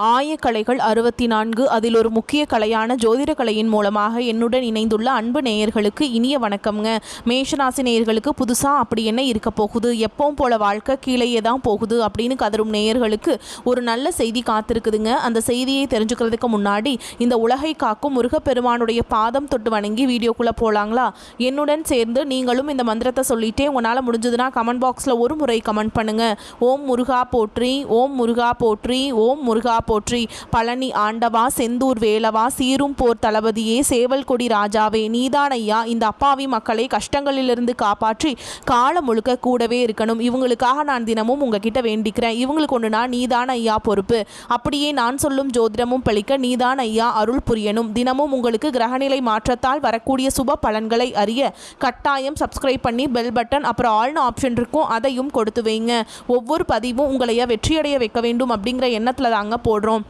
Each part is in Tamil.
ஆயக்கலைகள் 64 அதில் ஒரு முக்கிய கலையான ஜோதிட கலையின் மூலமாக என்னுடன் இணைந்துள்ள அன்பு நேயர்களுக்கு இனிய வணக்கம்ங்க. மேஷராசி நேயர்களுக்கு புதுசாக அப்படி என்ன இருக்க போகுது, எப்பவும் போல வாழ்க்கை கீழேயே தான் போகுது அப்படின்னு கதரும் நேயர்களுக்கு ஒரு நல்ல செய்தி காத்திருக்குதுங்க. அந்த செய்தியை தெரிஞ்சுக்கிறதுக்கு முன்னாடி இந்த உலகை காக்கும் முருகப்பெருமானுடைய பாதம் தொட்டு வணங்கி வீடியோக்குள்ளே போகலாங்களா? என்னுடன் சேர்ந்து நீங்களும் இந்த மந்திரத்தை சொல்லிட்டே உங்களால் முடிஞ்சதுன்னா கமெண்ட் பாக்ஸில் ஒரு முறை கமெண்ட் பண்ணுங்கள். ஓம் முருகா போற்றி, ஓம் முருகா போற்றி, ஓம் முருகா போற்றி. பழனி ஆண்டவா, செந்தூர் வேலவா, சீரும் போர் தளபதியே, சேவல் கொடி ராஜாவே, நீதான் ஐயா இந்த அப்பாவி மக்களை கஷ்டங்களிலிருந்து காப்பாற்றி காலம் முழுக்க கூடவே இருக்கணும். இவங்களுக்காக நான் தினமும் உங்ககிட்ட வேண்டிக்கிறேன். இவங்களுக்கு ஒன்றுனா நீதான் ஐயா பொறுப்பு. அப்படியே நான் சொல்லும் ஜோதிடமும் பழிக்க நீதான் ஐயா அருள் புரியணும். தினமும் உங்களுக்கு கிரகநிலை மாற்றத்தால் வரக்கூடிய சுப பலன்களை அறிய கட்டாயம் சப்ஸ்கிரைப் பண்ணி பெல் பட்டன் அப்புறம் ஆல்னு ஆப்ஷன் இருக்கும், அதையும் கொடுத்து வைங்க. ஒவ்வொரு பதிவும் உங்களைய வெற்றியடைய வைக்க வேண்டும் அப்படிங்கிற எண்ணத்தில் தாங்க போடுறோம்.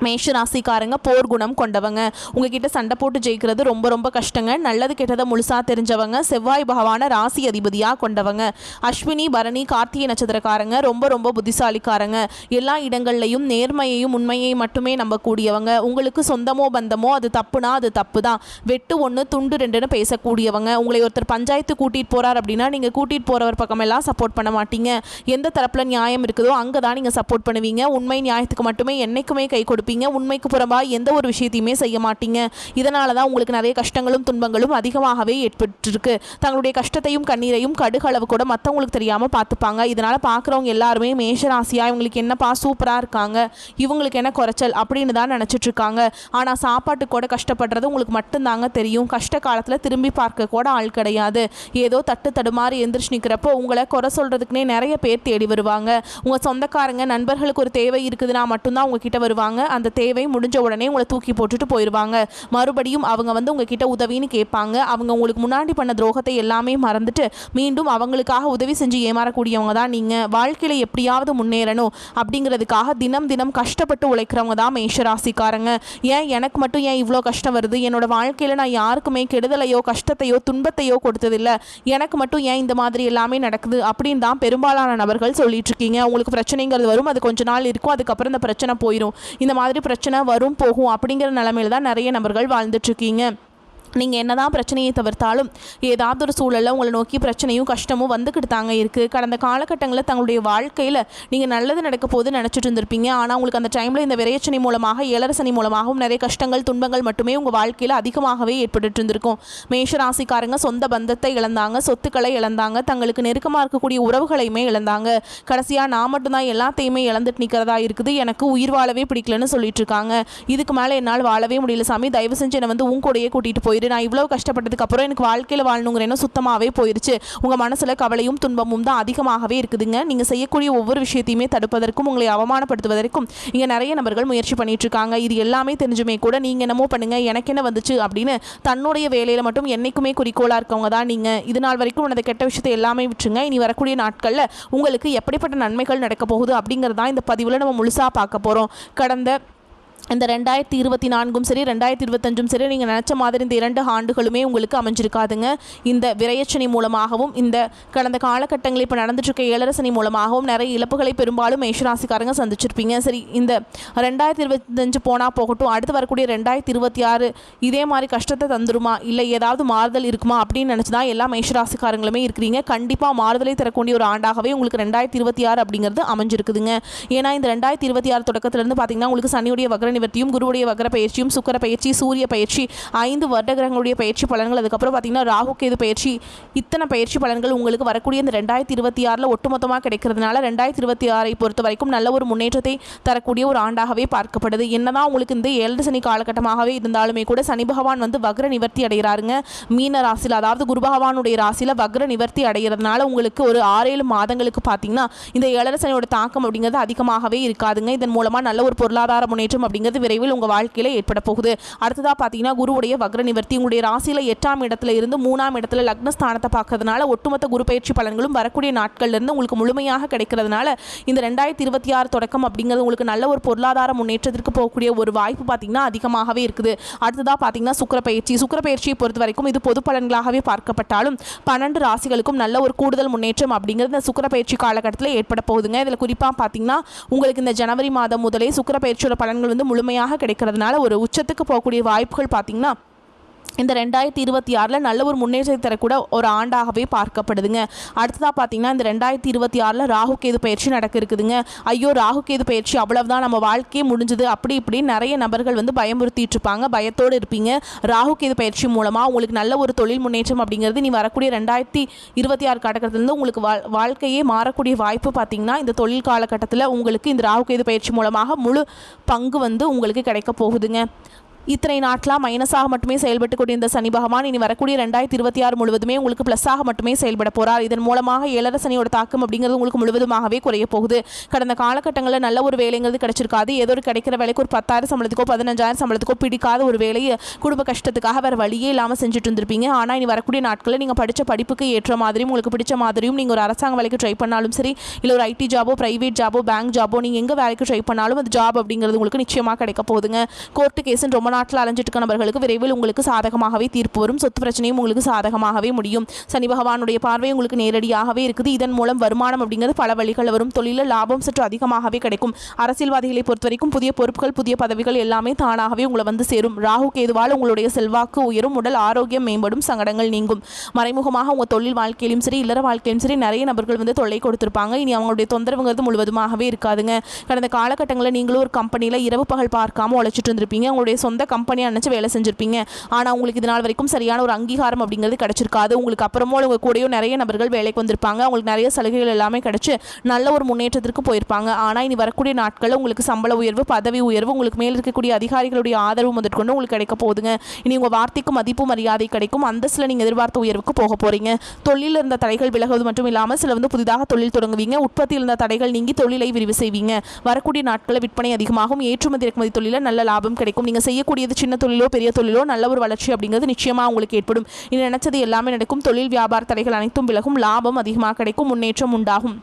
மேஷ ராசிக்காரங்க போர் குணம் கொண்டவங்க. உங்ககிட்ட சண்டை போட்டு ஜெயிக்கிறது ரொம்ப ரொம்ப கஷ்டங்க. நல்லது கெட்டதை முழுசா தெரிஞ்சவங்க. செவ்வாய் பகவான ராசி அதிபதியாக கொண்டவங்க. அஸ்வினி பரணி கார்த்திகை நட்சத்திரக்காரங்க ரொம்ப ரொம்ப புத்திசாலிக்காரங்க. எல்லா இடங்கள்லையும் நேர்மையையும் உண்மையையும் மட்டுமே நம்பக்கூடியவங்க. உங்களுக்கு சொந்தமோ பந்தமோ அது தப்புனா அது தப்பு தான். வெட்டு ஒன்று துண்டு ரெண்டுன்னு பேசக்கூடியவங்க. உங்களை ஒருத்தர் பஞ்சாயத்து கூட்டிகிட்டு போகிறார் அப்படின்னா நீங்கள் கூட்டிகிட்டு போகிறவர் பக்கமெல்லாம் சப்போர்ட் பண்ண மாட்டீங்க. எந்த தரப்பில் நியாயம் இருக்குதோ அங்கே தான் நீங்கள் சப்போர்ட் பண்ணுவீங்க. உண்மை நியாயத்துக்கு மட்டுமே என்றைக்குமே கை கொடுப்பீங்க. உண்மைக்கு புறம்பாக எந்த ஒரு விஷயத்தையுமே செய்ய மாட்டீங்க. இதனால தான் உங்களுக்கு நிறைய கஷ்டங்களும் துன்பங்களும் அதிகமாகவே ஏற்பட்டுருக்கு. தங்களுடைய கஷ்டத்தையும் கண்ணீரையும் கடுகளவு கூட மற்றவங்களுக்கு தெரியாமல் பார்த்துப்பாங்க. இதனால் பார்க்குறவங்க எல்லாருமே மேஷராசியா இவங்களுக்கு என்னப்பா சூப்பராக இருக்காங்க, இவங்களுக்கு என்ன குறைச்சல் அப்படின்னு தான் நினச்சிட்டு இருக்காங்க. ஆனால் சாப்பாட்டு கூட கஷ்டப்படுறது உங்களுக்கு மட்டும்தாங்க தெரியும். கஷ்ட காலத்தில் திரும்பி பார்க்க கூட ஆள் கிடையாது. ஏதோ தட்டு தடுமாறி எந்திரிச்சு நிற்கிறப்போ உங்களை குறை சொல்கிறதுக்குனே நிறைய பேர் தேடி வருவாங்க. உங்கள் சொந்தக்காரங்க நண்பர்களுக்கு ஒரு தேவை இருக்குதுன்னா மட்டும்தான் உங்ககிட்ட வருவாங்க. அந்த தேவை முடிஞ்ச உடனே உங்களை தூக்கி போட்டுட்டு போயிடுவாங்க. மறுபடியும் அவங்க வந்து உங்ககிட்ட உதவின்னு கேட்பாங்க. அவங்க உங்களுக்கு முன்னாடி பண்ண துரோகத்தை எல்லாமே மறந்துட்டு மீண்டும் அவங்களுக்காக உதவி செஞ்சு ஏமாறக்கூடியவங்க தான் நீங்கள். வாழ்க்கையில் எப்படியாவது முன்னேறணும் அப்படிங்கிறதுக்காக தினம் தினம் கஷ்டப்பட்டு உழைக்கிறவங்க தான் மேஷராசிக்காரங்க. ஏன் எனக்கு மட்டும் ஏன் இவ்வளோ கஷ்டம் வருது, என்னோட வாழ்க்கையில் நான் யாருக்குமே கெடுதலையோ கஷ்டத்தையோ துன்பத்தையோ கொடுத்ததில்லை, எனக்கு மட்டும் ஏன் இந்த மாதிரி எல்லாமே நடக்குது அப்படின்னு தான் பெரும்பாலான நபர்கள் சொல்லிட்டு இருக்கீங்க. உங்களுக்கு பிரச்சனைங்கிறது வரும், அது கொஞ்ச நாள் இருக்கும், அதுக்கப்புறம் இந்த பிரச்சனை போயிடும். இந்த மாதிரி பிரச்சனை வரும் போகும் அப்படிங்கிற நிலைமையில தான் நிறைய நபர்கள் வாழ்ந்துட்டுருக்கீங்க. நீங்கள் என்ன தான் பிரச்சனையை தவிர்த்தாலும் ஏதாவது ஒரு சூழலில் உங்களை நோக்கி பிரச்சனையும் கஷ்டமும் வந்துக்கிட்டு தாங்க இருக்குது. கடந்த காலகட்டங்களில் தங்களுடைய வாழ்க்கையில் நீங்கள் நல்லது நடக்க போது நினச்சிட்டு இருந்திருப்பீங்க. ஆனால் உங்களுக்கு அந்த டைமில் இந்த விரையச்சனி மூலமாக ஏழரசனி மூலமாகவும் நிறைய கஷ்டங்கள் துன்பங்கள் மட்டுமே உங்கள் வாழ்க்கையில் அதிகமாகவே ஏற்பட்டு இருந்திருக்கும். மேஷராசிக்காரங்க சொந்த பந்தத்தை இழந்தாங்க, சொத்துக்களை இழந்தாங்க, தங்களுக்கு நெருக்கமாக இருக்கக்கூடிய உறவுகளையுமே இழந்தாங்க. கடைசியாக நான் மட்டும்தான் எல்லாத்தையுமே இழந்துட்டு நிற்கிறதா இருக்குது, எனக்கு உயிர் வாழவே பிடிக்கலன்னு சொல்லிட்டு இருக்காங்க. இதுக்கு மேலே என்னால் வாழவே முடியல சாமி, தயவு செஞ்சு என்னை வந்து உன் கூடயே கூட்டிகிட்டு போயிரு, நான் இவ்வளோ கஷ்டப்பட்டதுக்கு அப்புறம் எனக்கு வாழ்க்கையில் வாழணுங்கிற எண்ணம் சுத்தமாகவே போயிடுச்சு. உங்கள் மனசில் கவலையும் துன்பமும் தான் அதிகமாகவே இருக்குதுங்க. நீங்கள் செய்யக்கூடிய ஒவ்வொரு விஷயத்தையுமே தடுப்பதற்கும் உங்களை அவமானப்படுத்துவதற்கும் இங்கே நிறைய நபர்கள் முயற்சி பண்ணிட்டு இருக்காங்க. இது எல்லாமே தெரிஞ்சுமே கூட நீங்கள் என்னமோ பண்ணுங்க எனக்கு என்ன வந்துச்சு அப்படின்னு தன்னுடைய வேலையில் மட்டும் என்னைக்குமே குறிக்கோளாக இருக்கவங்க தான் நீங்கள். இது நாள் வரைக்கும் அந்த கெட்ட விஷயத்தை எல்லாமே விட்டுருங்க. இனி வரக்கூடிய நாட்களில் உங்களுக்கு எப்படிப்பட்ட நன்மைகள் நடக்க போகுது அப்படிங்கிறதான் இந்த பதிவில் நம்ம முழுசாக பார்க்க போகிறோம். கடந்த இந்த 2024ம் சரி 2025ம் சரி நீங்கள் நினச்ச மாதிரி இந்த 2 ஆண்டுகளுமே உங்களுக்கு அமைஞ்சிருக்காதுங்க. இந்த விரையச்சனி மூலமாகவும் இந்த கடந்த காலகட்டங்களில் இப்போ நடந்துட்டுருக்க ஏழரசனி மூலமாகவும் நிறைய இழப்புகளை பெரும்பாலும் மேஷராசிக்காரங்க சந்திச்சிருப்பீங்க. சரி, இந்த 2025 போனால் போகட்டும், அடுத்து வரக்கூடிய 2026 இதே மாதிரி கஷ்டத்தை தந்துருமா, இல்லை ஏதாவது மாறுதல் இருக்குமா அப்படின்னு நினச்சி தான் எல்லா மேஷராசிக்காரங்களுமே இருக்கிறீங்க. கண்டிப்பாக மாறுதலை தரக்கூடிய ஒரு ஆண்டாகவே உங்களுக்கு 2026 அப்படிங்கிறது அமைஞ்சிருக்குதுங்க. ஏன்னா இந்த 2026 தொடக்கத்திலேருந்து பார்த்தீங்கன்னா உங்களுக்கு சனியுடைய வக்ர நிவர்த்தியும் குருவுடைய வக்ர பயிற்சியும் சுக்கிர பயிற்சி சூரிய பயிற்சி 5 வருட கிரகங்களுடைய பயிற்சி பலன்கள், அதுக்கப்புறம் பார்த்தீங்கன்னா ராகு கேது பயிற்சி, இத்தனை பயிற்சி பலன்கள் உங்களுக்கு வரக்கூடிய இந்த 2026 ஒட்டுமொத்தமாக கிடைக்கிறதுனால 2026 பொறுத்த வரைக்கும் நல்ல ஒரு முன்னேற்றத்தை தரக்கூடிய ஒரு ஆண்டாகவே பார்க்கப்படுது. என்னதான் உங்களுக்கு இந்த 7 சனி காலகட்டமாகவே இருந்தாலுமே கூட சனி பகவான் வந்து வக்ர நிவர்த்தி அடைகிறாருங்க மீன ராசியில். அதாவது குரு பகவானுடைய ராசியில் வக்ர நிவர்த்தி அடைகிறதுனால உங்களுக்கு ஒரு 6-7 மாதங்களுக்கு பார்த்தீங்கன்னா இந்த 7 சனியோட தாக்கம் அப்படிங்கிறது அதிகமாகவே இருக்காதுங்க. இதன் மூலமாக நல்ல ஒரு பொருளாதார முன்னேற்றம் அப்படிங்கிறது அப்படிங்கிறது விரைவில் உங்கள் வாழ்க்கையில் ஏற்பட போகுது. அடுத்ததாக பார்த்தீங்கன்னா குருவுடைய வக்ர நிவர்த்தி உங்களுடைய ராசியில் 8ஆம் இடத்துல இருந்து 3ஆம் இடத்துல லக்னஸ்தானத்தை பார்க்கறதுனால ஒட்டுமொத்த குரு பயிற்சி பலன்களும் வரக்கூடிய நாட்கள்லேருந்து உங்களுக்கு முழுமையாக கிடைக்கிறதுனால இந்த 2026 தொடக்கம் அப்படிங்கிறது உங்களுக்கு நல்ல ஒரு பொருளாதார முன்னேற்றத்திற்கு போகக்கூடிய ஒரு வாய்ப்பு பார்த்தீங்கன்னா அதிகமாகவே இருக்குது. அடுத்ததாக பார்த்தீங்கன்னா சுக்கிர பயிற்சியை பொறுத்த வரைக்கும் இது பொது பலன்களாகவே பார்க்கப்பட்டாலும் 12 ராசிகளுக்கும் நல்ல ஒரு கூடுதல் முன்னேற்றம் அப்படிங்கிறது இந்த சுக்கிர பயிற்சி காலகட்டத்தில் ஏற்பட போகுதுங்க. இதில் குறிப்பாக பார்த்தீங்கன்னா உங்களுக்கு இந்த ஜனவரி மாதம் முதலே சுக்கிர பயிற்சியோட பலன்கள் வந்து முழுமையாக கிடைக்கிறதுனால ஒரு உச்சத்துக்கு போகக்கூடிய வாய்ப்புகள் பார்த்தீங்கன்னா இந்த 2026 நல்ல ஒரு முன்னேற்றத்தை தரக்கூட ஒரு ஆண்டாகவே பார்க்கப்படுதுங்க. அடுத்ததாக பார்த்தீங்கன்னா இந்த 2026 ராகு கேது பயிற்சி நடக்க இருக்குதுங்க. ஐயோ ராகு கேது பயிற்சி அவ்வளவுதான் நம்ம வாழ்க்கையே முடிஞ்சது அப்படி இப்படி நிறைய நபர்கள் வந்து பயமுறுத்திட்டு இருப்பாங்க, பயத்தோடு இருப்பீங்க. ராகு கேது பயிற்சி மூலமாக உங்களுக்கு நல்ல ஒரு தொழில் முன்னேற்றம் அப்படிங்கிறது நீ வரக்கூடிய 2026 காலகட்டத்திலேருந்து உங்களுக்கு வாழ்க்கையே மாறக்கூடிய வாய்ப்பு பார்த்தீங்கன்னா இந்த தொழில் காலகட்டத்தில் உங்களுக்கு இந்த ராகு கேது பயிற்சி மூலமாக முழு பங்கு வந்து உங்களுக்கு கிடைக்க போகுதுங்க. இத்தனை நாட்களாக மைனஸாக மட்டுமே செயல்பட்டு கொண்டு இந்த சனி பகவான் இனி வரக்கூடிய 2026 முழுவதுமே உங்களுக்கு ப்ளஸ்ஸாக மட்டுமே செயல்பட போகிறார். இதன் மூலமாக 7 சனியோட தாக்கம் அப்படிங்கிறது உங்களுக்கு முழுவதுமாகவே குறைய போகுது. கடந்த காலகட்டங்களில் நல்ல ஒரு வேலைங்கிறது கிடைச்சிருக்காது. ஏதோ ஒரு கிடைக்கிற வேலைக்கு ஒரு 10,000 சம்பளத்துக்கோ 15,000 சம்பளத்துக்கோ பிடிக்காத ஒரு வேலையை குடும்ப கஷ்டத்துக்காக வேறு வழியே இல்லாமல் செஞ்சுட்டு இருந்திருப்பீங்க. ஆனால் இனி வரக்கூடிய நாட்களில் நீங்கள் படித்த படிப்புக்கு ஏற்ற மாதிரியும் உங்களுக்கு பிடிச்ச மாதிரியும் நீங்கள் ஒரு அரசாங்க வேலைக்கு ட்ரை பண்ணாலும் சரி, இல்லை ஒரு ஐடி ஜாபோ ப்ரைவேட் ஜாபோ பேங்க் ஜாபோ நீங்கள் எங்கே வேலைக்கு ட்ரை பண்ணாலும் அது ஜாப் அப்படிங்கிறது உங்களுக்கு நிச்சயமாக கிடைக்க போகுதுங்க. கோர்ட்டு கேஸுன்னு ரொம்ப நாட்டில் அலைஞ்சிட்டு நபர்களுக்கு விரைவில் உங்களுக்கு சாதகமாகவே தீர்ப்பு வரும். சொத்து பிரச்சனையும் உங்களுக்கு சாதகமாகவே முடியும். சனி பகவானுடைய பார்வை உங்களுக்கு நேரடியாகவே இருக்குது. இதன் மூலம் வருமானம் அப்படிங்கிறது பல வழிகள் வரும். தொழிலில் லாபம் சற்று அதிகமாகவே கிடைக்கும். அரசியல்வாதிகளை பொறுத்த வரைக்கும் புதிய பொறுப்புகள் புதிய பதவிகள் எல்லாமே தானாகவே உங்களை வந்து சேரும். ராகு கேதுவால் உங்களுடைய செல்வாக்கு உயரும், உடல் ஆரோக்கியம் மேம்படும், சங்கடங்கள் நீங்கும். மறைமுகமாக உங்கள் தொழில் வாழ்க்கையிலும் சரி இல்லற வாழ்க்கையிலும் சரி நிறைய நபர்கள் வந்து தொல்லை கொடுத்திருப்பாங்க. இனி அவங்களுடைய தொந்தரவுங்கிறது முழுவதுமாகவே இருக்காதுங்க. கடந்த காலகட்டங்களில் நீங்களும் ஒரு கம்பெனியில் இரவு பகல் பார்க்காம உழைச்சிட்டு இருந்திருப்பீங்க. உங்களுடைய சொந்த கம்பெனி நினைச்சு வேலை செஞ்சிருப்பீங்க. ஆனால் உங்களுக்கு இது நாள் வரைக்கும் சரியான ஒரு அங்கீகாரம் அப்படிங்கிறது கிடைச்சிருக்காது. உங்களுக்கு அப்புறமோ உங்க கூடயோ நிறைய நபர்கள் வேலைக்கு வந்திருப்பாங்க. உங்களுக்கு நிறைய சலுகைகள் எல்லாமே கிடைச்சு நல்ல ஒரு முன்னேற்றத்திற்கு போயிருப்பாங்க. ஆனால் இனி வரக்கூடிய நாட்களில் உங்களுக்கு சம்பள உயர்வு பதவி உயர்வு உங்களுக்கு மேல் இருக்கக்கூடிய அதிகாரிகளுடைய ஆதரவு முதற்கொண்டு உங்களுக்கு கிடைக்க போகுதுங்க. இனி உங்கள் வார்த்தைக்கு மதிப்பு மரியாதை கிடைக்கும். அந்தஸ்தில் நீங்கள் எதிர்பார்த்த உயர்வுக்கு போக போறீங்க. தொழிலில் இருந்த தடைகள் விலகுவது மட்டும் இல்லாமல் சில வந்து புதிதாக தொழில் தொடங்குவீங்க. உற்பத்தியில் இருந்த தடைகள் நீங்கி தொழிலை விரிவு செய்வீங்க. வரக்கூடிய நாட்களில் விற்பனை அதிகமாகும். ஏற்றுமதி இறக்குமதி தொழிலில் நல்ல லாபம் கிடைக்கும். நீங்கள் செய்யக்கூடியது சின்ன தொழிலோ பெரிய தொழிலோ நல்ல ஒரு வளர்ச்சி அப்படிங்கிறது நிச்சயமாக உங்களுக்கு ஏற்படும். இனி நினைச்சது எல்லாமே நடக்கும். தொழில் வியாபார தடைகள் அனைத்தும் விலகும். லாபம் அதிகமாக கிடைக்கும். முன்னேற்றம் உண்டாகும்.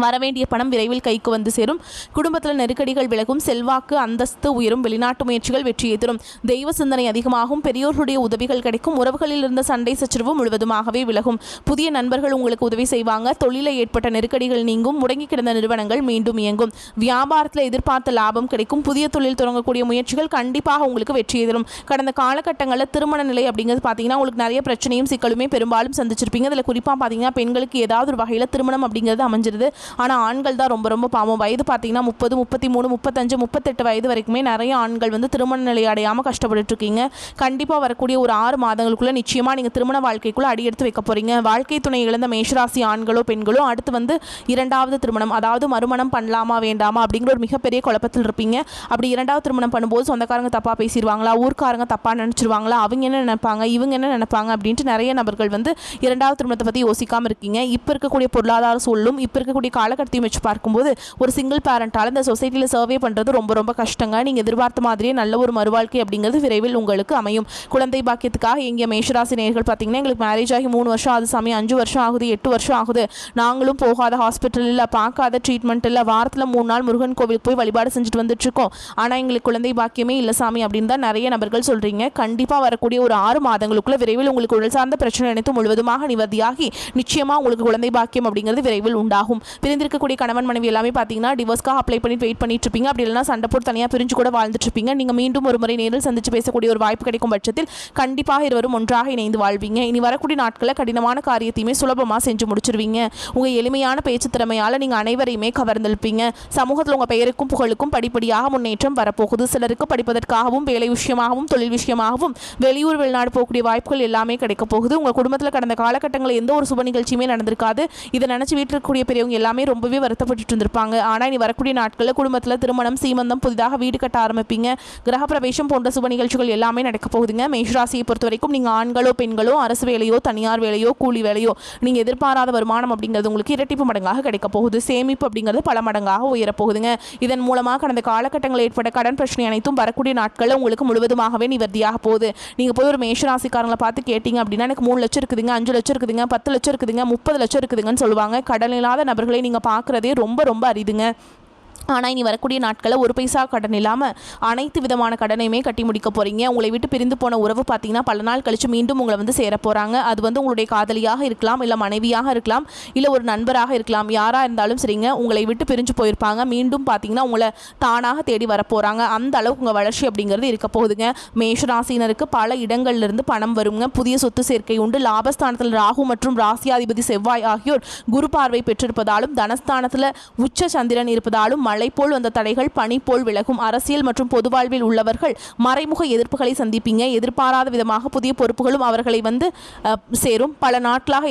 வரவேண்டிய பணம் விரைவில் கைக்கு வந்து சேரும். குடும்பத்தில் நெருக்கடிகள் விலகும். செல்வாக்கு அந்தஸ்து உயரும். வெளிநாட்டு முயற்சிகள் வெற்றியை தரும். தெய்வ சிந்தனை அதிகமாகும். பெரியோர்களுடைய உதவிகள் கிடைக்கும். உறவுகளில் இருந்த சண்டை சச்சரவு முழுவதுமாகவே விலகும். புதிய நண்பர்கள் உங்களுக்கு உதவி செய்வாங்க. தொழிலில் ஏற்பட்ட நெருக்கடிகள் நீங்கும். முடங்கி கிடந்த நிறுவனங்கள் மீண்டும் இயங்கும். வியாபாரத்தில் எதிர்பார்த்த லாபம் கிடைக்கும். புதிய தொழில் தொடங்கக்கூடிய முயற்சிகள் கண்டிப்பாக உங்களுக்கு வெற்றியை தரும். கடந்த காலகட்டங்களில் திருமண நிலை அப்படிங்கிறது பார்த்தீங்கன்னா உங்களுக்கு நிறைய பிரச்சனையும் சிக்கலுமே பெரும்பாலும் சந்திச்சிருப்பீங்க. அதில் குறிப்பாக பார்த்தீங்கன்னா பெண்களுக்கு ஏதாவது ஒரு வகையில் திருமணம் அப்படிங்கிறது அமைஞ்சிருது. ஆனால் ஆண்கள் தான் ரொம்ப ரொம்ப பாவம். வயது பார்த்தீங்கன்னா 30 33 35 38 வயது வரைக்குமே நிறைய ஆண்கள் வந்து திருமண நிலை அடையாமல் கஷ்டப்பட்டு இருக்கீங்க. கண்டிப்பாக வரக்கூடிய ஒரு 6 மாதங்களுக்குள்ள நிச்சயமாக நீங்கள் திருமண வாழ்க்கைக்குள்ளே அடி எடுத்து வைக்க போறீங்க. வாழ்க்கை துணை இழந்த மேஷராசி ஆண்களோ பெண்களோ அடுத்து வந்து 2வது திருமணம் அதாவது மறுமணம் பண்ணலாமா வேண்டாமா அப்படிங்கிற ஒரு மிகப்பெரிய குழப்பத்தில் இருப்பீங்க. அப்படி 2வது திருமணம் பண்ணும்போது சொந்தக்காரங்க தப்பாக பேசிடுவாங்களா, ஊர்க்காரங்க தப்பாக நினச்சிருவாங்களா, அவங்க என்ன நினைப்பாங்க இவங்க என்ன நினைப்பாங்க அப்படின்ட்டு நிறைய நபர்கள் வந்து 2வது திருமணத்தை பற்றி யோசிக்காமல் இருக்கீங்க. இப்போ இருக்கக்கூடிய பொருளாதார சூழலும் இப்போ இருக்கக்கூடிய காலகட்டத்தையும் வச்சு பார்க்கும்போது ஒரு சிங்கிள் பேரண்டால் இந்த சொசைட்டியில் சர்வே பண்ணுறது ரொம்ப ரொம்ப கஷ்டங்க. நீங்கள் எதிர்பார்த்த மாதிரியே நல்ல ஒரு மறுவாழ்க்கை அப்படிங்கிறது விரைவில் உங்களுக்கு அமையும். குழந்தை பாக்கியத்துக்காக எங்கிய மேஷராசி நேயர்கள் பார்த்தீங்கன்னா எங்களுக்கு மேரேஜ் ஆகி 3 வருஷம் ஆகுது சாமி, 5 வருஷம் ஆகுது, 8 வருஷம் ஆகுது, நாங்களும் போகாத ஹாஸ்பிட்டல் இல்லை, பார்க்காத ட்ரீட்மெண்ட் இல்லை, வாரத்தில் 3 நாள் முருகன் கோவிலுக்கு போய் வழிபாடு செஞ்சுட்டு வந்துட்டு இருக்கோம், ஆனால் எங்களுக்கு குழந்தை பாக்கியமே இல்லை சாமி அப்படின்னு தான் நிறைய நபர்கள் சொல்கிறீங்க. கண்டிப்பாக வரக்கூடிய ஒரு 6 மாதங்களுக்குள்ள விரைவில் உங்களுக்கு உடல் சார்ந்த பிரச்சனை அனைத்தும் முழுவதுமாக நிவர்த்தியாகி நிச்சயமாக உங்களுக்கு குழந்தை பாக்கியம் அப்படிங்கிறது விரைவில் உண்டாகும். பிரிந்திருக்கக்கூடிய கணவன் மனைவி எல்லாமே பார்த்தீங்கன்னா டிவோர்ஸ்க்காக அப்ளை பண்ணி வெயிட் பண்ணிட்டு இருப்பீங்க. அப்படி இல்லைனா சண்டை போட்டு தனியாக பிரிஞ்சு கூட வாழ்ந்துட்டு இருப்பீங்க. நீங்கள் மீண்டும் ஒரு முறை நேரில் சந்திச்சு பேசக்கூடிய ஒரு வாய்ப்பு கிடைக்கும் பட்சத்தில் கண்டிப்பாக இருவரும் ஒன்றாக இணைந்து வாழ்வீங்க. இனி வரக்கூடிய நாட்களில் கடினமான காரியத்தையுமே சுலபமாக செஞ்சு முடிச்சிருவீங்க. உங்கள் எளிமையான பேச்சு திறமையால் நீங்கள் அனைவரையுமே கவர்ந்திருப்பீங்க. சமூகத்தில் உங்கள் பெயருக்கும் புகழுக்கும் படிப்படியாக முன்னேற்றம் வரப்போகுது. சிலருக்கு படிப்பதற்காகவும் வேலை விஷயமாகவும் தொழில் விஷயமாகவும் வெளியூர் வெளிநாடு போகக்கூடிய வாய்ப்புகள் எல்லாமே கிடைக்க போகுது. உங்கள் குடும்பத்தில் கடந்த காலகட்டங்களில் எந்த ஒரு சுப நிகழ்ச்சியுமே நடந்திருக்காது. இதை நினைச்சு வீட்டில் இருக்கக்கூடிய பெரியவங்க எல்லாமே ரொம்பவே வருத்தப்பட்டு இருந்திருப்பாங்க. ஆனால் இனி வரக்கூடிய நாட்களில் குடும்பத்தில் திருமணம், சீமந்தம், புதிதாக வீடு கட்ட ஆரம்பிப்பீங்க. கிரகப்பிரவேசம் போன்ற சுப நிகழ்ச்சிகள் எல்லாமே நடக்க போகுதுங்க. மேஷராசியை பொறுத்த வரைக்கும் நீங்கள் ஆண்களோ பெண்களோ அரசு வேலையோ தனியார் வேலையோ கூலி வேலையோ நீங்கள் எதிர்பாராத வருமானம் அப்படிங்கிறது உங்களுக்கு இரட்டிப்பு மடங்காக கிடைக்க போகுது. சேமிப்பு அப்படிங்கிறது பல மடங்காக உயரப்போகுதுங்க. இதன் மூலமாக கடந்த காலகட்டங்களில் ஏற்பட்ட கடன் பிரச்சனை அனைத்தும் வரக்கூடிய நாட்களில் உங்களுக்கு முழுவதுமாகவே நிவர்த்தியாக போகுது. நீங்கள் போய் ஒரு மேஷராசிக்காரங்களை பார்த்து கேட்டீங்க அப்படின்னா எனக்கு 3 லட்சம் இருக்குதுங்க, 5 லட்சம் இருக்குதுங்க, 10 லட்சம் இருக்குதுங்க, 30 லட்சம் இருக்குதுங்கன்னு சொல்லுவாங்க. கடன் இல்லாத நபர்களை நீங்கள் பார்க்குறதே ரொம்ப ரொம்ப அரிதுங்க. ஆனால் இனி வரக்கூடிய நாட்களில் ஒரு பைசா கடன் இல்லாமல் அனைத்து விதமான கடனையுமே கட்டி முடிக்க போகிறீங்க. உங்களை விட்டு பிரிந்து போன உறவு பார்த்தீங்கன்னா பல நாள் கழித்து மீண்டும் உங்களை வந்து சேர போகிறாங்க. அது வந்து உங்களுடைய காதலியாக இருக்கலாம், இல்லை மனைவியாக இருக்கலாம், இல்லை ஒரு நண்பராக இருக்கலாம். யாராக இருந்தாலும் சரிங்க, உங்களை விட்டு பிரிஞ்சு போயிருப்பாங்க. மீண்டும் பார்த்தீங்கன்னா உங்களை தானாக தேடி வரப்போகிறாங்க. அந்த அளவுக்கு உங்கள் வளர்ச்சி அப்படிங்கிறது இருக்க போகுதுங்க. மேஷராசினருக்கு பல இடங்கள்லேருந்து பணம் வருங்க. புதிய சொத்து சேர்க்கை உண்டு. லாபஸ்தானத்தில் ராகு மற்றும் ராசியாதிபதி செவ்வாய் ஆகியோர் குரு பார்வை பெற்றிருப்பதாலும் தனஸ்தானத்தில் உச்ச சந்திரன் இருப்பதாலும் மழை போல் வந்த தடைகள் பனி போல் விலகும். அரசியல் மற்றும் பொது வாழ்வில் உள்ளவர்கள் மறைமுக எதிர்ப்புகளை சந்திப்பீங்க. எதிர்பாராத விதமாக புதிய பொறுப்புகளும் அவர்களை வந்து சேரும். பல நாட்களாக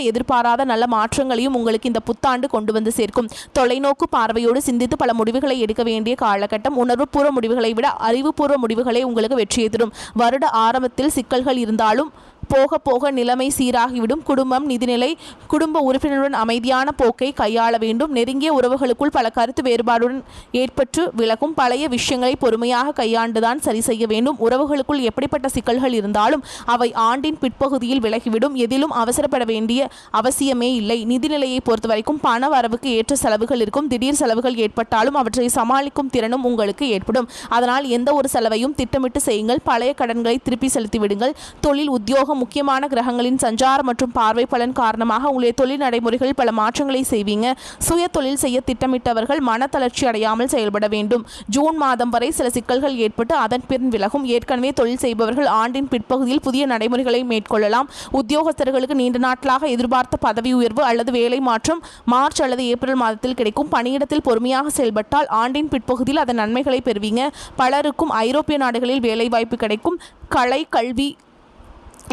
எதிர்பாராத நல்ல மாற்றங்களையும் உங்களுக்கு இந்த புத்தாண்டு கொண்டு வந்து சேர்க்கும். தொலைநோக்கு பார்வையோடு சிந்தித்து பல முடிவுகளை எடுக்க வேண்டிய காலகட்டம். உணர்வுபூர்வ முடிவுகளை விட அறிவுபூர்வ முடிவுகளே உங்களுக்கு வெற்றியை தரும். வருட ஆரம்பத்தில் சிக்கல்கள் இருந்தாலும் போக போக நிலைமை சீராகிவிடும். குடும்பம், நிதிநிலை, குடும்ப உறுப்பினருடன் அமைதியான போக்கை கையாள வேண்டும். நெருங்கிய உறவுகளுக்குள் பல கருத்து வேறுபாடுடன் ஏற்பட்டு விலகும். பழைய விஷயங்களை பொறுமையாக கையாண்டுதான் சரி செய்ய வேண்டும். உறவுகளுக்குள் எப்படிப்பட்ட சிக்கல்கள் இருந்தாலும் அவை ஆண்டின் பிற்பகுதியில் விலகிவிடும். எதிலும் அவசரப்பட வேண்டிய அவசியமே இல்லை. நிதிநிலையை பொறுத்த வரைக்கும் பண வரவுக்கு ஏற்ற செலவுகள் இருக்கும். திடீர் செலவுகள் ஏற்பட்டாலும் அவற்றை சமாளிக்கும் திறனும் உங்களுக்கு ஏற்படும். அதனால் எந்த ஒரு செலவையும் திட்டமிட்டு செய்யுங்கள். பழைய கடன்களை திருப்பி செலுத்தி விடுங்கள். தொழில், உத்தியோகம், முக்கியமான கிரகங்களின் சஞ்சாரம் மற்றும் பார்வை பலன் காரணமாக உங்களுடைய தொழில் நடைமுறைகளில் பல மாற்றங்களை செய்வீங்க. சுய தொழில் செய்ய திட்டமிட்டவர்கள் மனத்தளர்ச்சி அடையாமல் செயல்பட வேண்டும். ஜூன் மாதம் வரை சில சிக்கல்கள் ஏற்பட்டு அதன் பின் விலகும். ஏற்கனவே தொழில் செய்பவர்கள் ஆண்டின் பிற்பகுதியில் புதிய நடைமுறைகளை மேற்கொள்ளலாம். உத்தியோகஸ்தர்களுக்கு நீண்ட நாட்களாக எதிர்பார்த்த பதவி உயர்வு அல்லது வேலை மாற்றம் மார்ச் அல்லது ஏப்ரல் மாதத்தில் கிடைக்கும். பணியிடத்தில் பொறுமையாக செயல்பட்டால் ஆண்டின் பிற்பகுதியில் அதன் நன்மைகளை பெறுவீங்க. பலருக்கும் ஐரோப்பிய நாடுகளில் வேலைவாய்ப்பு கிடைக்கும். கலை, கல்வி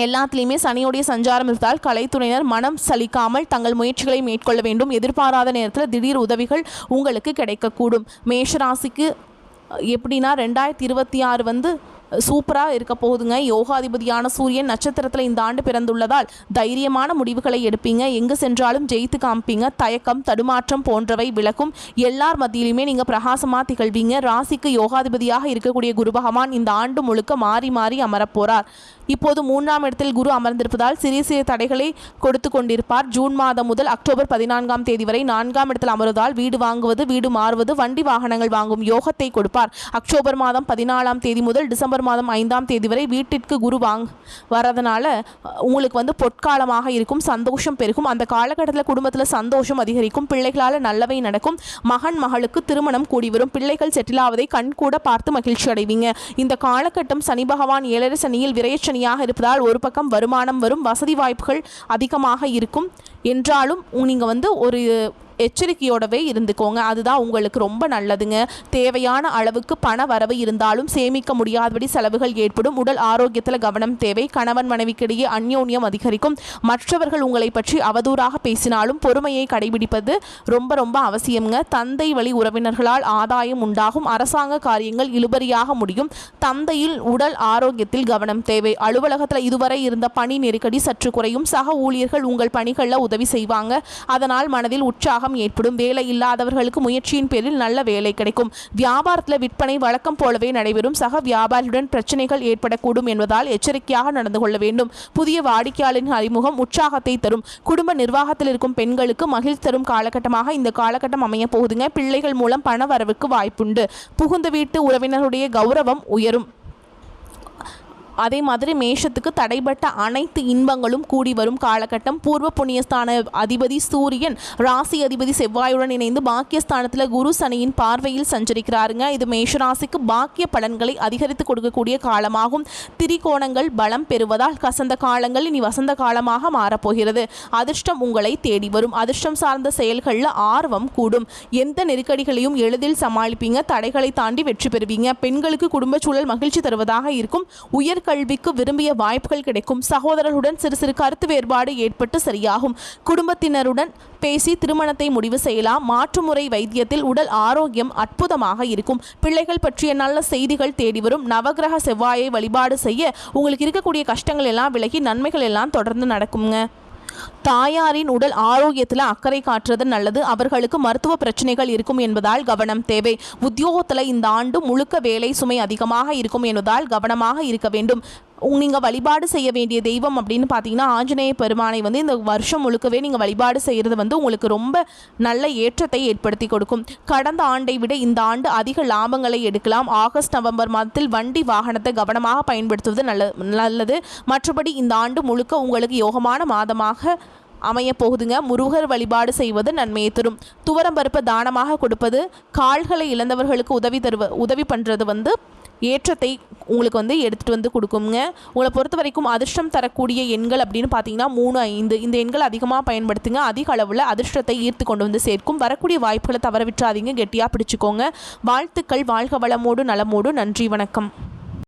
எல்லாத்துலேயுமே சனியோடைய சஞ்சாரம் இருந்தால் கலைத்துறையினர் மனம் சலிக்காமல் தங்கள் முயற்சிகளை மேற்கொள்ள வேண்டும். எதிர்பாராத நேரத்தில் திடீர் உதவிகள் உங்களுக்கு கிடைக்கக்கூடும். மேஷராசிக்கு எப்படின்னா 2026 வந்து சூப்பராக இருக்க போகுதுங்க. யோகாதிபதியான சூரியன் நட்சத்திரத்தில் இந்த ஆண்டு பிறந்துள்ளதால் தைரியமான முடிவுகளை எடுப்பீங்க. எங்கு சென்றாலும் ஜெயித்து காமிப்பீங்க. தயக்கம், தடுமாற்றம் போன்றவை விலகும். எல்லார் மத்தியிலுமே நீங்கள் பிரகாசமாக திகழ்வீங்க. ராசிக்கு யோகாதிபதியாக இருக்கக்கூடிய குரு பகவான் இந்த ஆண்டு முழுக்க மாறி மாறி அமரப்போகிறார். இப்போது 3ஆம் இடத்தில் குரு அமர்ந்திருப்பதால் சிறிய சிறிய தடைகளை கொடுத்து கொண்டிருப்பார். ஜூன் மாதம் முதல் அக்டோபர் 14ஆம் தேதி வரை 4ஆம் இடத்தில் அமர்வதால் வீடு வாங்குவது, வீடு மாறுவது, வண்டி வாகனங்கள் வாங்கும் யோகத்தை கொடுப்பார். அக்டோபர் மாதம் 14ஆம் தேதி முதல் டிசம்பர் மாதம் 5ஆம் தேதி வரை வீட்டிற்கு குரு வரதுனால உங்களுக்கு வந்து பொற்காலமாக இருக்கும். சந்தோஷம் பெருகும். அந்த காலகட்டத்தில் குடும்பத்தில் சந்தோஷம் அதிகரிக்கும். பிள்ளைகளால் நல்லவை நடக்கும். மகன், மகளுக்கு திருமணம் கூடி வரும். பிள்ளைகள் செட்டில் ஆவதை கண் கூட பார்த்து மகிழ்ச்சி அடைவீங்க. இந்த காலகட்டம் சனி பகவான் 7 சனியில் விரையச்சனியாக இருப்பதால் ஒரு பக்கம் வருமானம் வரும். வசதி வாய்ப்புகள் அதிகமாக இருக்கும். என்றாலும் நீங்கள் வந்து ஒரு எச்சரிக்கையோடவே இருந்துக்கோங்க. அதுதான் உங்களுக்கு ரொம்ப நல்லதுங்க. தேவையான அளவுக்கு பண வரவு இருந்தாலும் சேமிக்க முடியாதபடி செலவுகள் ஏற்படும். உடல் ஆரோக்கியத்தில் கவனம் தேவை. கணவன் மனைவிக்கிடையே அந்யோன்யம் அதிகரிக்கும். மற்றவர்கள் உங்களை பற்றி அவதூறாக பேசினாலும் பொறுமையை கடைபிடிப்பது ரொம்ப ரொம்ப அவசியம்ங்க. தந்தை வழி உறவினர்களால் ஆதாயம் உண்டாகும். அரசாங்க காரியங்கள் இழுபறியாக முடியும். தந்தையில் உடல் ஆரோக்கியத்தில் கவனம் தேவை. அலுவலகத்தில் இதுவரை இருந்த பணி நெருக்கடி சற்று குறையும். சக ஊழியர்கள் உங்கள் பணிகளில் உதவி செய்வாங்க. அதனால் மனதில் உற்சாகம் ஏற்படும். வேலை இல்லாதவர்களுக்கு முயற்சியின் பேரில் நல்ல வேலை கிடைக்கும். வியாபாரத்தில் விற்பனை வழக்கம் போலவே நடைபெறும். சக வியாபாரியுடன் பிரச்சனைகள் ஏற்படக்கூடும் என்பதால் எச்சரிக்கையாக நடந்து கொள்ள வேண்டும். புதிய வாடிக்கையாளரின் அறிமுகம் உற்சாகத்தை தரும். குடும்ப நிர்வாகத்தில் இருக்கும் பெண்களுக்கு மகிழ்ச்சி தரும் காலகட்டமாக இந்த காலகட்டம் அமைய போகுதுங்க. பிள்ளைகள் மூலம் பண வரவுக்கு வாய்ப்புண்டு. புகுந்த வீட்டு உறவினருடைய கௌரவம் உயரும். அதே மாதிரி மேஷத்துக்கு தடைப்பட்ட அனைத்து இன்பங்களும் கூடி வரும் காலகட்டம். பூர்வ புண்ணியஸ்தான அதிபதி சூரியன் ராசி அதிபதி செவ்வாயுடன் இணைந்து பாக்கியஸ்தானத்தில் குரு சனியின் பார்வையில் சஞ்சரிக்கிறாருங்க. இது மேஷராசிக்கு பாக்கிய பலன்களை அதிகரித்து கொடுக்கக்கூடிய காலமாகும். திரிகோணங்கள் பலம் பெறுவதால் கசந்த காலங்கள் இனி வசந்த காலமாக மாறப்போகிறது. அதிர்ஷ்டம் உங்களை தேடி வரும். அதிர்ஷ்டம் சார்ந்த செயல்களில் ஆர்வம் கூடும். எந்த நெருக்கடிகளையும் எளிதில் சமாளிப்பீங்க. தடைகளை தாண்டி வெற்றி பெறுவீங்க. பெண்களுக்கு குடும்ப சூழல் மகிழ்ச்சி தருவதாக இருக்கும். உயர் உயர்கல்விக்கு விரும்பிய வாய்ப்புகள் கிடைக்கும். சகோதரர்களுடன் சிறு சிறு கருத்து வேறுபாடு ஏற்பட்டு சரியாகும். குடும்பத்தினருடன் பேசி திருமணத்தை முடிவு செய்யலாம். மாற்றுமுறை வைத்தியத்தில் உடல் ஆரோக்கியம் அற்புதமாக இருக்கும். பிள்ளைகள் பற்றிய நல்ல செய்திகள் தேடி வரும். நவகிரக செவ்வாயை வழிபாடு செய்ய உங்களுக்கு இருக்கக்கூடிய கஷ்டங்கள் எல்லாம் விலகி நன்மைகள் எல்லாம் தொடர்ந்து நடக்குங்க. தாயாரின் உடல் ஆரோக்கியத்தில் அக்கறை காட்டுறது நல்லது. அவர்களுக்கு மருத்துவ பிரச்சனைகள் இருக்கும் என்பதால் கவனம் தேவை. உத்தியோகத்தில் இந்த ஆண்டு முழுக்க வேலை சுமை அதிகமாக இருக்கும் என்பதால் கவனமாக இருக்க வேண்டும். நீங்கள் வழிபாடு செய்ய வேண்டிய தெய்வம் அப்படின்னு பார்த்தீங்கன்னா ஆஞ்சநேய பெருமானை இந்த வருஷம் முழுக்கவே நீங்கள் வழிபாடு செய்கிறது உங்களுக்கு ரொம்ப நல்ல ஏற்றத்தை ஏற்படுத்தி கொடுக்கும். கடந்த ஆண்டை விட இந்த ஆண்டு அதிக லாபங்களை எடுக்கலாம். ஆகஸ்ட் நவம்பர் மாதத்தில் வண்டி வாகனத்தை கவனமாக பயன்படுத்துவது நல்லது. மற்றபடி இந்த ஆண்டு முழுக்க உங்களுக்கு யோகமான மாதமாக அமைய போகுதுங்க. முருகர் வழிபாடு செய்வது நன்மையை தரும். துவரம் பருப்பு தானமாக கொடுப்பது, கால்களை இழந்தவர்களுக்கு உதவி பண்ணுறது ஏற்றத்தை உங்களுக்கு எடுத்துகிட்டு கொடுக்குங்க. உங்களை பொறுத்த வரைக்கும் அதிர்ஷ்டம் தரக்கூடிய எண்கள் அப்படின்னு பார்த்தீங்கன்னா 3, 5 இந்த எண்கள் அதிகமாக பயன்படுத்துங்க. அதிக அளவில் அதிர்ஷ்டத்தை ஈர்த்து கொண்டு சேர்க்கும். வரக்கூடிய வாய்ப்புகளை தவற விட்டுறாதீங்க. கெட்டியாக பிடிச்சிக்கோங்க. வாழ்த்துக்கள். வாழ்க வளமோடு நலமோடு. நன்றி. வணக்கம்.